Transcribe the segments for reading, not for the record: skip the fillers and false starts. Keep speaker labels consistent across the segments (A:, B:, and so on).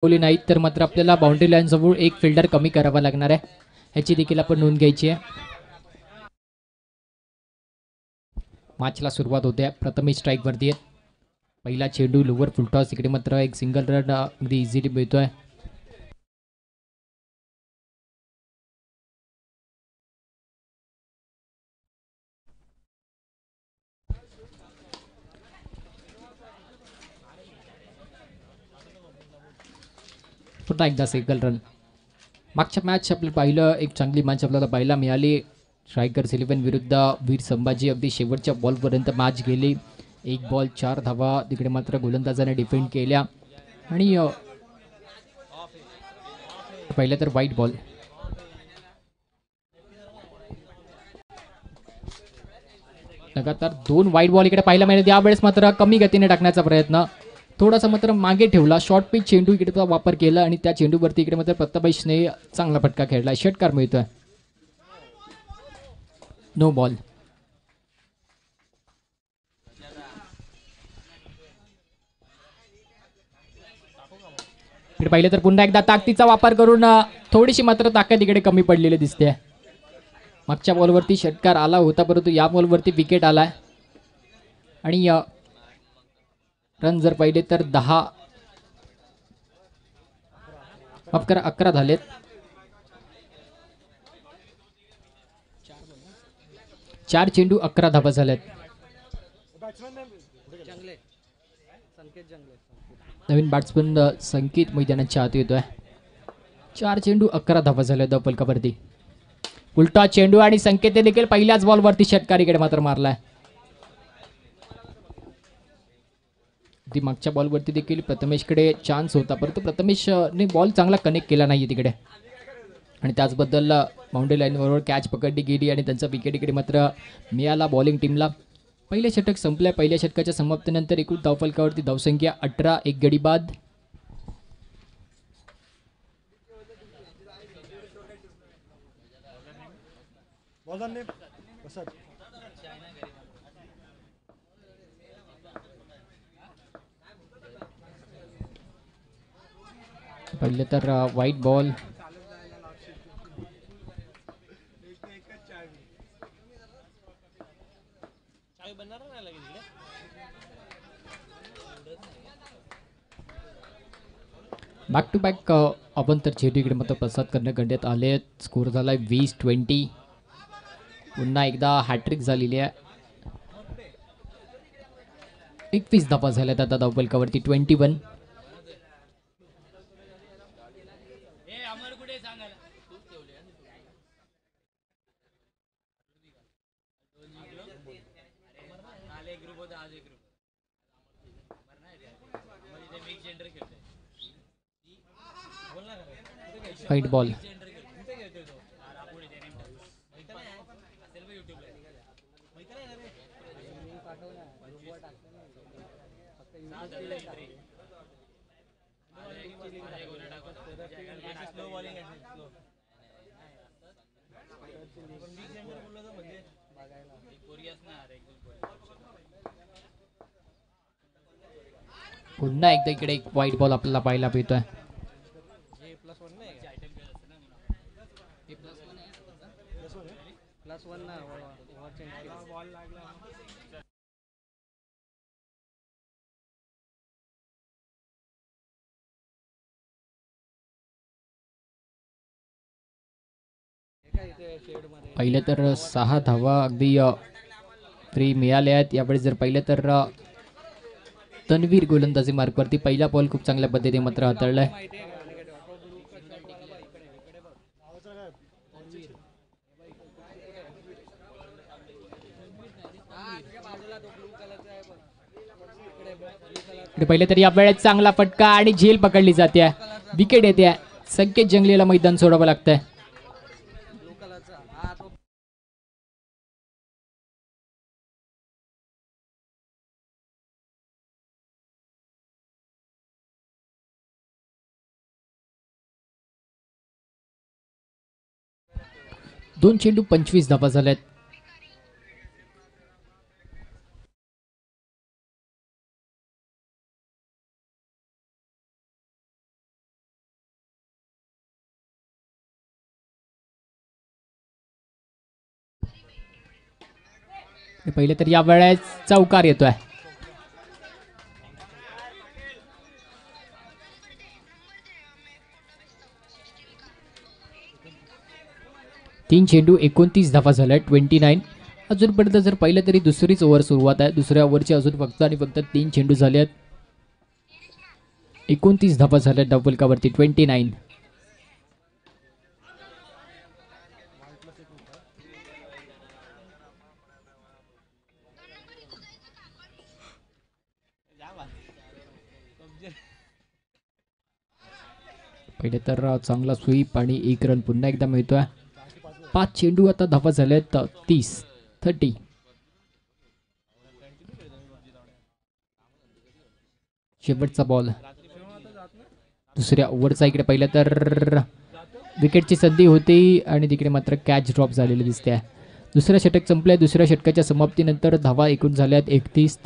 A: बोली नाहीत तर मात्र आपल्याला बाउंड्री लाईन जवळ एक फिल्डर कमी करावा लागणार आहे, ह्याची देखील आपण नोंद घ्यायची आहे. मॅचला सुरुवात होते. प्रथमेश स्ट्राईक वरती आहे. पहिला चेंडू लोवर फुलटॉस, इकडे मात्र एक सिंगल रन अगदी इझिली मिळतोय. पुन्हा एकदा सिंगल रन. मागच्या मॅच आपलं पाहिलं, एक चांगली मॅच आपल्याला पाहायला मिळाली. स्ट्रायकर्स 11 विरुद्ध वीर संभाजी. अगदी शेवटच्या बॉलपर्यंत मॅच गेली. एक बॉल 4 धावा तिकडे मात्र गोलंदाजाने डिफेंड केल्या. आणि पहिलं तर वाईट बॉल. लगातार 2 वाईट बॉल इकडे पाहायला मिळेल. यावेळेस मात्र कमी गतीने टाकण्याचा प्रयत्न, थोडासा मात्र मागे ठेवला. शॉर्ट पिच चेंडू इकडे वापर केला आणि त्या चेंडूवरती इकडे मात्र प्रतापेशने चांगला फटका खेळला. षटकार मिळतोय. No ball. इकडे पाहिलं तर पुन्हा एकदा ताकदीचा वापर करून थोडीशी मात्र ताकद इकडे कमी पडलेली दिसते. मागच्या बॉलवरती षटकार आला होता, परंतु या बॉलवरती विकेट आलाय. आणि रन जर पाहिले तर 11 झालेत. 4 चेंडू 11 धावा झाल्यात. नवीन बॅट्समन संकेत मैदानाच्या आत येतोय. 4 चेंडू 11 धावा झाल्या फलकावरती. उलटा चेंडू आणि संकेत देखील पहिल्याच बॉलवरती षटकार इकडे मात्र मारलाय. ती मागच्या बॉलवरती देखील प्रथमेशकडे चान्स होता, परंतु प्रथमेशने बॉल चांगला कनेक्ट केला नाही तिकडे. आणि त्याचबद्दल बाउंड्री लाईनबरोबर कॅच पकडली गेली आणि त्यांचा विकेट इकडे मात्र मिळाला बॉलिंग टीमला. पहिले षटक संपल्या. पहिल्या षटकाच्या समाप्तीनंतर एकूण धावफलकावरती धावसंख्या 18, एक गडी बाद. पहिले तर वाईट बॉल. बॅक टू बॅक आपण तर चेंडू इकडे मात्र प्रसाद करणे गंड्यात आले. स्कोर झालाय 20-20. पुन्हा एकदा हॅट्रिक झालेली आहे. 21 धावा झाल्यात आता धावफलकावरती. 21. वाईट बॉल. पुन्हा एकदा इकडे एक वाईट बॉल आपल्याला पाहायला मिळतोय. पहिले तर 6 धावा अगदी फ्री मिळाल्या आहेत. यावेळेस जर पाहिलं तर तन्वीर गोलंदाजी मार्कवरती. पहिला बॉल खूप चांगल्या पद्धतीने मात्र हाताळलाय. पहिले तरी यावेळेस चांगला फटका आणि झेल पकडली जाते. विकेट येते. संकेत जंगलेला मैदान सोडावं लागतंय. दोन चेंडू 25 धावा झाल्यात. पहिले तर या वेळेस चौकार येतोय. तीन चेंडू 29 धावा झाल्या 29. अजूनपर्यंत जर पाहिलं तरी दुसरीच ओव्हर सुरुवात आहे. दुसऱ्या ओव्हरची अजून फक्त आणि फक्त 3 चेंडू झाले आहेत. 29 धावा झाल्या धावफलकावरती 29. पहिले तर चांगला स्वीप आणि 1 रन पुन्हा एकदा मिळतोय. 5 चेंडू आता धावा झाल्यात 30. शेवटचा बॉल दुसऱ्या ओव्हरचा. इकडे पहिलं तर विकेटची संधी होती आणि तिकडे मात्र कॅच ड्रॉप झालेली दिसते. दुसरं षटक संपलंय. दुसऱ्या षटकाच्या समाप्तीनंतर धावा एकूण झाल्यात 31.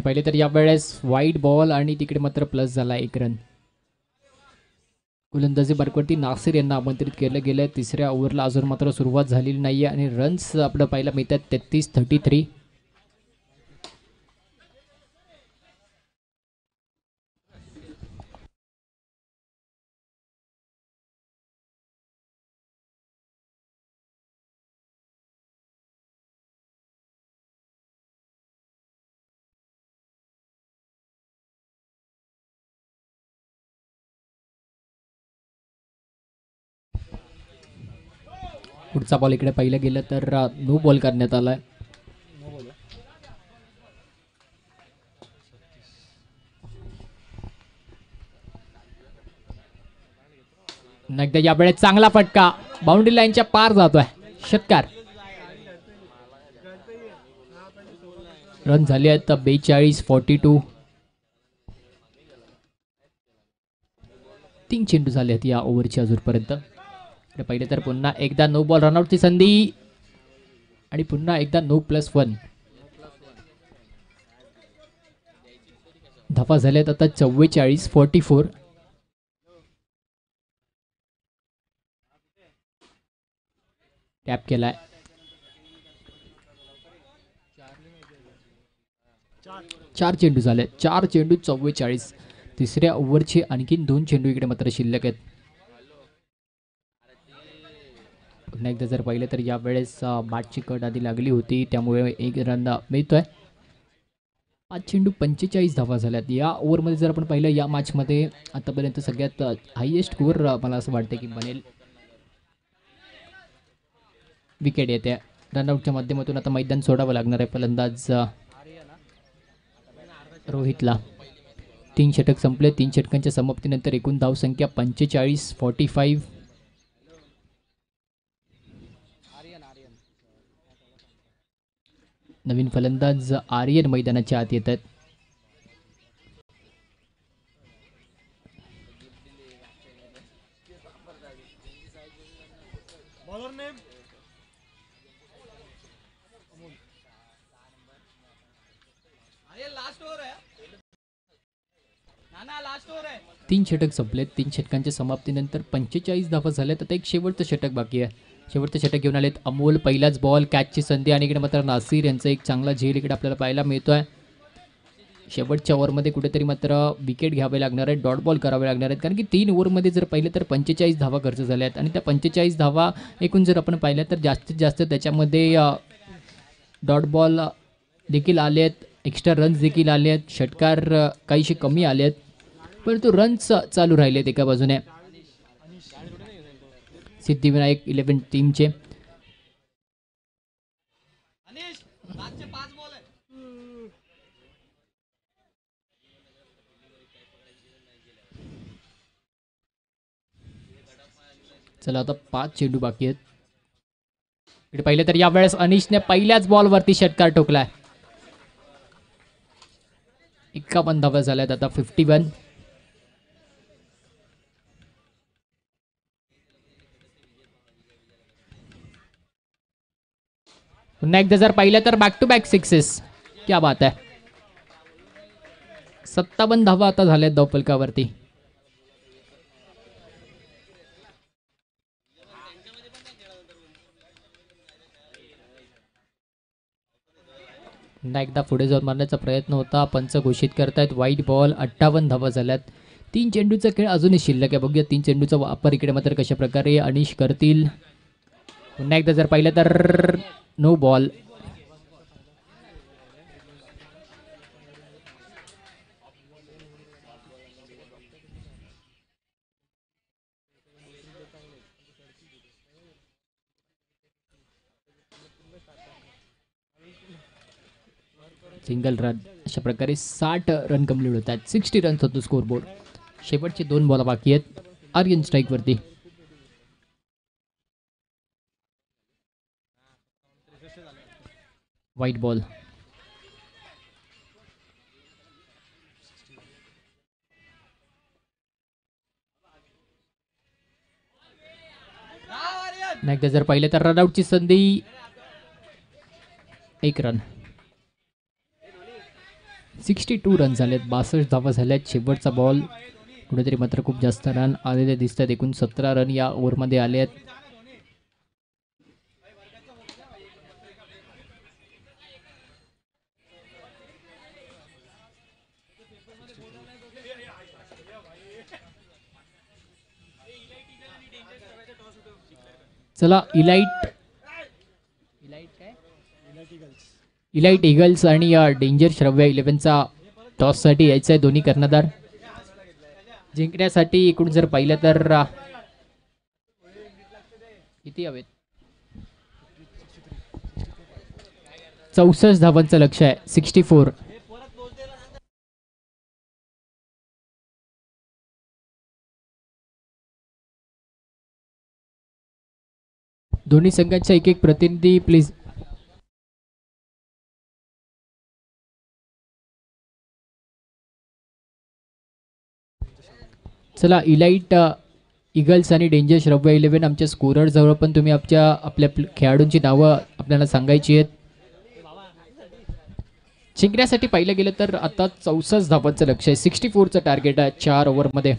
A: पहिले तर यावेळेस वाईट बॉल आणि तिकडे मात्र प्लस झाला 1 रन. गोलंदाजी मार्कवरती नासिर यांना आमंत्रित केलं गेलं. तिसऱ्या ओव्हरला अजून मात्र सुरुवात झालेली नाहीये आणि रन्स आपलं पाहायला मिळतात 33. पुढचा बॉल इकडे पाहिलं गेलं तर नो बॉल करण्यात आलाय. एकदा यावेळेस चांगला फटका बाउंड्री लाईनच्या पार जातोय. षटकार. रन झाले आहेत 42. 3 चेंडू झाले आहेत या ओव्हरची अजूनपर्यंत. पहिले तर पुन्हा एकदा नो बॉल रनआउटची संधी आणि पुन्हा एकदा नो +1. धावा झाल्यात आता 44. टॅप केलाय. 4 चेंडू झाले. 4 चेंडू 44. तिसऱ्या ओव्हरचे आणखीन 2 चेंडू इकडे मात्र शिल्लक आहेत. पुन्हा एकदा जर पाहिलं तर यावेळेस बॅटची कट आधी लागली होती त्यामुळे 1 रन मिळतोय. 5 चेंडू 45 धावा झाल्यात. या ओव्हरमध्ये जर आपण पाहिलं या मॅचमध्ये आतापर्यंत सगळ्यात हायेस्ट स्कोअर मला असं वाटतं की बनेल. विकेट येते. रनआउटच्या माध्यमातून आता मैदान सोडावं लागणार आहे फलंदाज रोहितला. 3 षटक संपले. 3 षटकांच्या समाप्तीनंतर एकूण धावसंख्या 45. नवीन फलंदाज आर्यन मैदानाच्या आत येत आहेत. तीन षटक संपलेत. 3 षटकांच्या समाप्तीनंतर 45 धावा झाल्यात. आता एक शेवटचं षटक बाकी आहे. शेवटचं षटक घेऊन आलेत अमोल. पहिलाच बॉल कॅचची संधी आणि इकडे मात्र नासिर यांचा एक चांगला झेल इकडे आपल्याला पाहायला मिळतोय. शेवटच्या ओव्हरमध्ये कुठेतरी मात्र विकेट घ्यावे लागणार आहेत. डॉट बॉल करावे लागणार आहेत कारण की 3 ओव्हरमध्ये जर पाहिलं तर 45 धावा खर्च झाल्या आहेत आणि त्या 45 धावा एकूण जर आपण पाहिल्या तर जास्तीत जास्त त्याच्यामध्ये डॉट बॉल देखील आले आहेत. एक्स्ट्रा रन्स देखील आले आहेत. षटकार काहीशी कमी आले आहेत परंतु रन्स चालू राहिले आहेत एका बाजूने. सिद्धिविनायक 11 टीमचे. चला आता 5 चेंडू बाकी आहेत. इकडे पहिले तर यावेळेस अनिशने पहिल्याच बॉलवरती षटकार ठोकलाय. 51 धावा झाल्यात आता. 51. पुन्हा एकदा जर पाहिलं तर बॅक टू बॅक सिक्सेस. क्या बात आहे. 57 धावा आता झाल्यात धावफलकावरती. पुन्हा एकदा पुढे जाऊन मारण्याचा प्रयत्न होता. पंच घोषित करतायत वाईट बॉल. 58 धावा झाल्यात. 3 चेंडूचा खेळ अजूनही शिल्लक आहे. बघूया 3 चेंडूचा वापर इकडे मात्र कशा प्रकारे अनिश करतील. पुन्हा एकदा जर पाहिलं तर नो बॉल. Single run. अशा प्रकारे 60 रन कंप्लीट होत आहेत. 60 रन्स होतो स्कोर बोर्ड. शेवटचे 2 बॉल बाकी आहेत. आर्यन स्ट्राईकवरती. वाईट बॉल. एकदा जर पाहिलं तर रनआउटची संधी. 1 रन. 62 रन झालेत. 62 धावा झाल्यात. शेवटचा बॉल. कुठेतरी मात्र खूप जास्त रन आलेले दिसतात. एकूण 17 रन या ओव्हरमध्ये आले आहेत. चला इलाइट ईगल्स आणि डेंजर श्रव्य 11चा टॉससाठी यायचं आहे. दोन्ही कर्णधार जिंकण्यासाठी इकडून जर पाहिलं तर किती हवेत. 64 धावांचं लक्ष आहे. 64. दोन्ही संघांच्या एक प्रतिनिधी प्लीज. चला इलाइट ईगल्स आणि डेंजर श्रव्य 11 आमच्या स्कोरर जवळ पण तुम्ही आपल्या खेळाडूंची नावं आपल्याला सांगायची आहेत. जिंकण्यासाठी पाहिलं गेलं तर आता 64 धावांचं लक्ष आहे. 64चं टार्गेट आहे 4 ओव्हरमध्ये.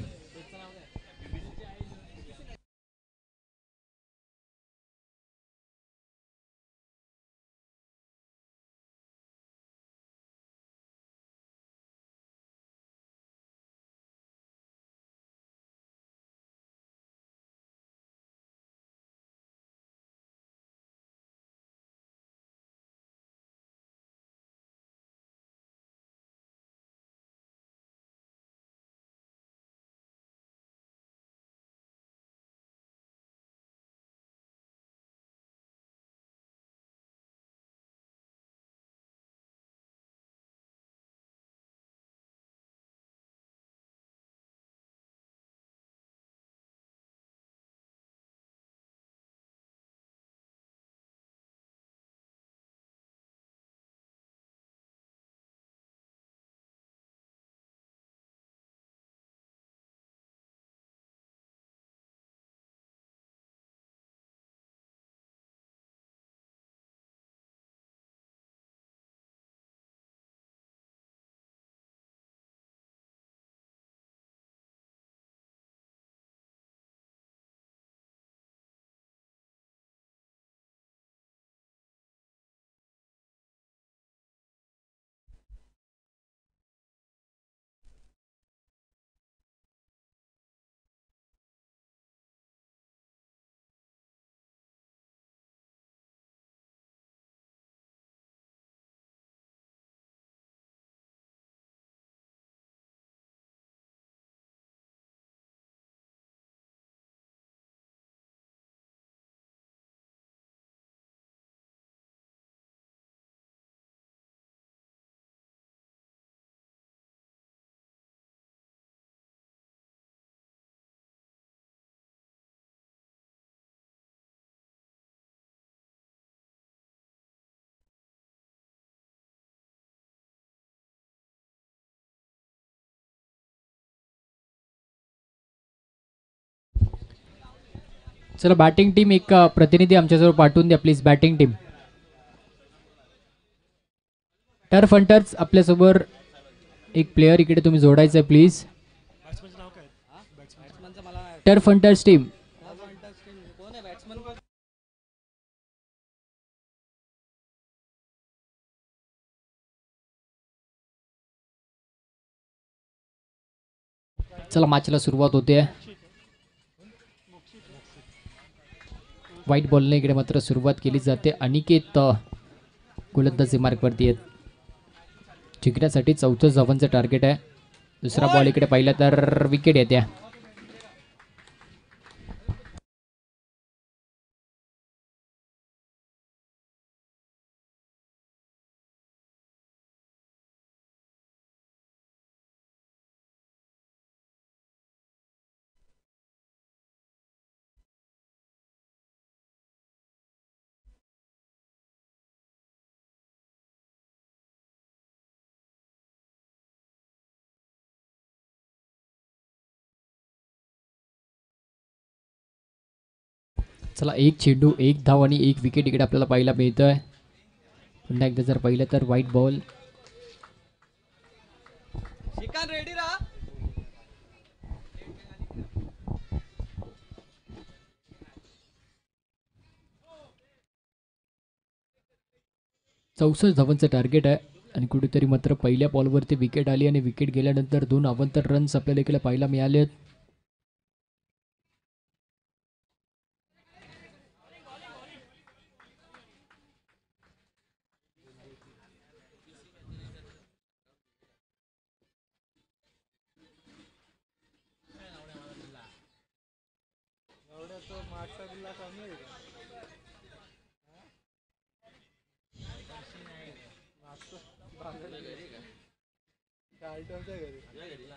A: चला बॅटिंग टीम एक प्रतिनिधी आमच्याजवळ पाठवून द्या please. Batting team turf hunters आपल्यासोबत एक प्लेयर इकडे तुम्ही जोडायचं आहे प्लीज. टर्फ हंटर्स टीम चला मॅचला सुरुवात होते. व्हाईट बॉलने इकडे मात्र सुरुवात केली जाते. अनिकेत गोलंदाजी मार्कवरती आहेत. जिंकण्यासाठी 34 धावांचं टार्गेट आहे. दुसरा बॉल इकडे पाहिला तर विकेट येते. चला एक चेंडू एक धाव आणि एक विकेट इकडे आपल्याला पाहायला मिळतंय. पुन्हा एकदा जर पाहिलं तर व्हाईट बॉल.
B: रेडी राहा.
A: 64 धावांचं टार्गेट आहे आणि कुठेतरी मात्र पहिल्या बॉलवरती विकेट आली आणि विकेट गेल्यानंतर 2 अवांतर रन्स आपल्याला इकडे पाहायला मिळालेत.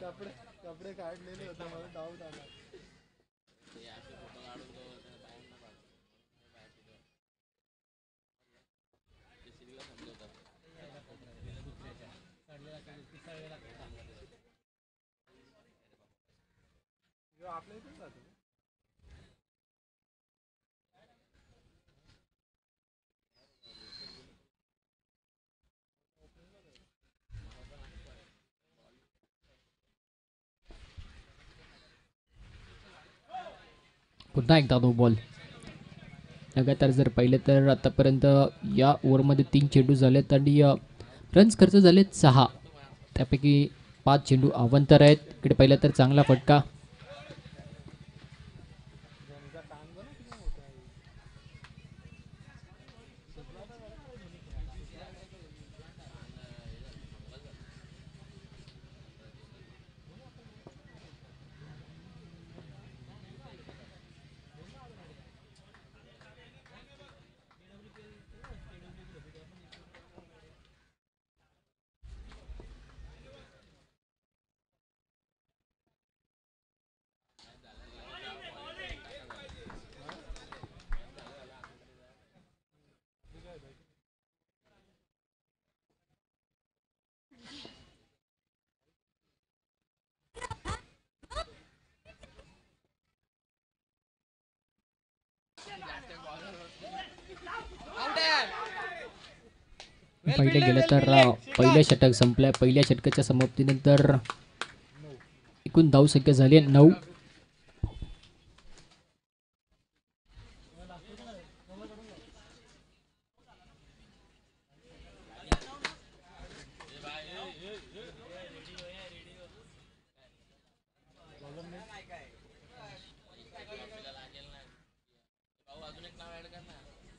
B: कपडे कपडे काढलेले होते मला डाऊट आला. आपल्या इथेच जातो.
A: पुन्हा एकदा नो बॉल. लगातार जर पाहिलं तर आतापर्यंत या ओव्हरमध्ये 3 चेंडू झालेत आणि रन्स खर्च झालेत 6. त्यापैकी 5 चेंडू अवांतर आहेत. इकडे पाहिलं तर चांगला फटका. पहिले गेलं तर पहिलं षटक संपलंय. पहिल्या षटकाच्या समाप्तीनंतर एकूण धावसंख्या झाली 9.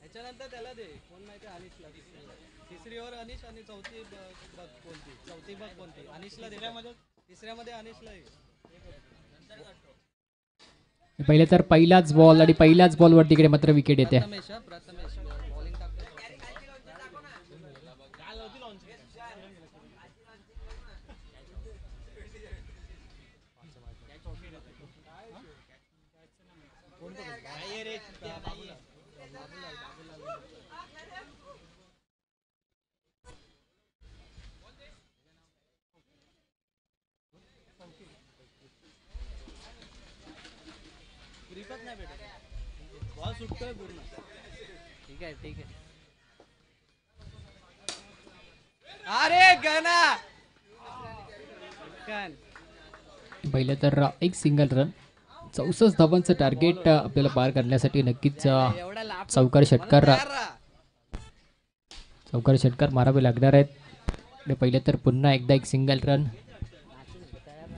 B: त्याच्यानंतर त्याला दे कोण माहिती अनिशला. तिसरी ओव्हर अनिश आणि चौथी बघ कोणती. चौथी बघ कोणती अनिशला. तिसऱ्यामध्ये अनिशला.
A: पहिले तर पहिलाच बॉल आणि पहिल्याच बॉलवरती इकडे मात्र विकेट येते.
B: प्रथमेश बॉलिंग टाकतो. सुटतोय पूर्ण. ठीक आहे ठीक आहे. अरे गणा कन.
A: पहिलं तर एक सिंगल रन, 64 धावांचं टार्गेट आपल्याला पार करण्यासाठी नक्कीच
B: एवढा लाभ
A: चौकार षटकार
B: तयार राहा.
A: चौकार षटकार मारावे लागणार आहेत. आणि पहिले तर पुन्हा एकदा एक सिंगल रन.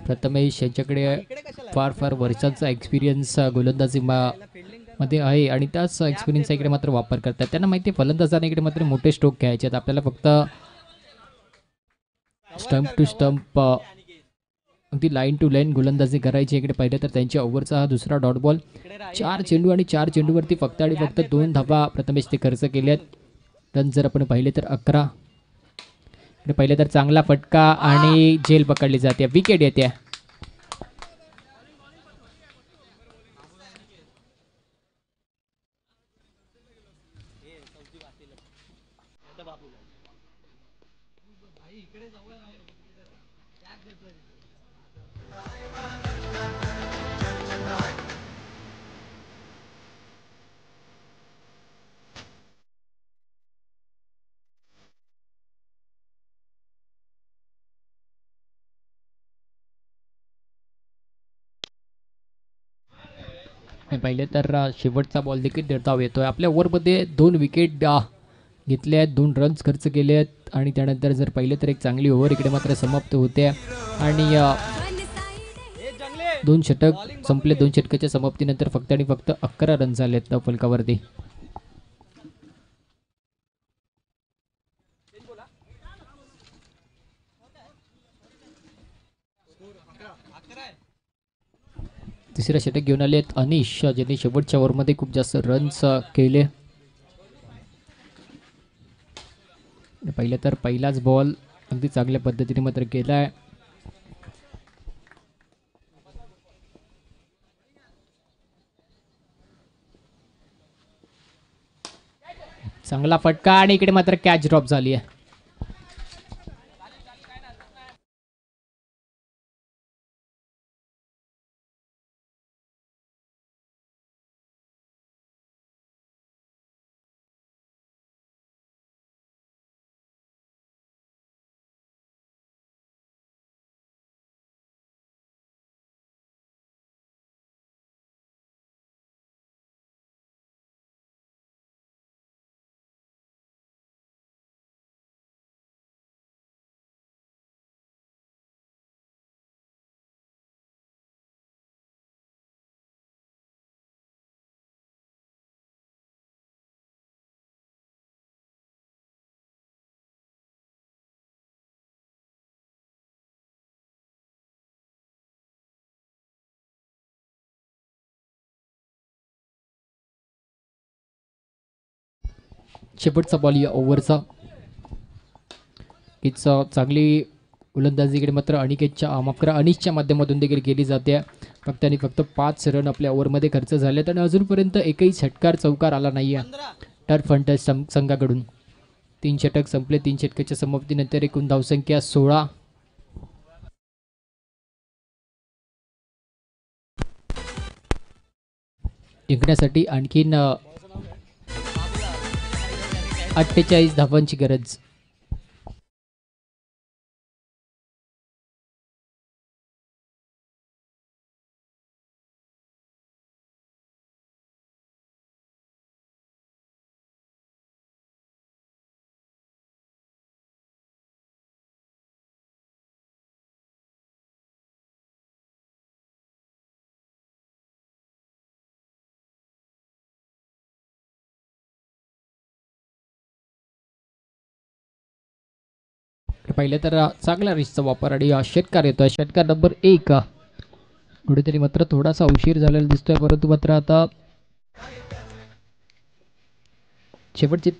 A: प्रथमेश यांच्याकडे
B: इकडे कशाला
A: फार फार वर्षांचा एक्सपिरियन्स गोलंदाजी मध्ये आहे आणि त्याच एक्सपिरियन्सचा इकडे मात्र वापर करतात. त्यांना माहिती आहे फलंदाजाने इकडे मात्र मोठे स्ट्रोक घ्यायचे आहेत. आपल्याला फक्त स्टंप टू स्टंप अगदी लाईन टू लाईन गोलंदाजी करायची. इकडे पहिले तर त्यांच्या ओव्हरचा हा दुसरा डॉट बॉल.
B: इकडे राहा.
A: 4 चेंडू आणि 4 चेंडूवरती फक्त आणि फक्त 2 धावा प्रथमेश ते खर्च केल्यात. रन जर आपण पाहिले तर 11. इकडे पहिले तर चांगला फटका आणि झेल पकडली जाते, विकेट येते. आणि पहिले तर शेवटचा बॉल देखील निर्धाव येतोय. आपल्या ओव्हरमध्ये 2 विकेट घेतले आहेत, 2 रन्स खर्च केले आहेत आणि त्यानंतर जर पाहिले तर एक चांगली ओव्हर इकडे मात्र समाप्त होते आणि
B: हे जंगले
A: 2 षटक संपले. 2 षटकाच्या समाप्तीनंतर फक्त आणि फक्त 11 रन झाले आहेत फलकावरती. तिसऱ्या षटक घेऊन आले आहेत अनिश, ज्यांनी शेवटच्या ओव्हरमध्ये खूप जास्त रन्स केले. पहिले तर पहिलाच बॉल अगदी चांगल्या पद्धतीने मात्र केला आहे. चांगला फटका आणि इकडे मात्र कॅच ड्रॉप झाली आहे. शेवटचा बॉल या ओव्हरचा. हीच चांगली गोलंदाजीकडे मात्र अनिशच्या माध्यमातून देखील केली जाते. फक्त आणि फक्त 5 रन आपल्या ओव्हरमध्ये खर्च झालेत आणि अजूनपर्यंत एकही षटकार चौकार आला नाही आहे टर्फ हंटर्स संघाकडून. 3 षटक संपले. 3 षटकाच्या समाप्तीनंतर एकूण धावसंख्या 16. जिंकण्यासाठी आणखीन 48 धावांची गरज. पहिले तर चांगला रिचचा वापर आणि षटकार येतोय. षटकार नंबर 1. कुठेतरी मात्र थोडासा उशीर झालेला दिसतोय, परंतु मात्र आता शेवटचे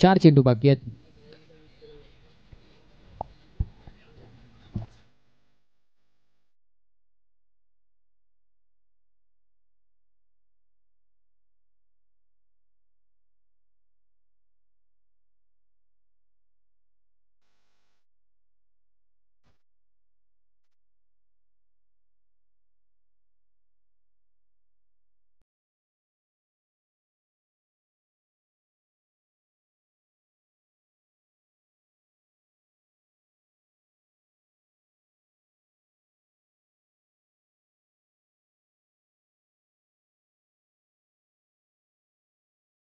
A: 4 चेंडू बाकी आहेत.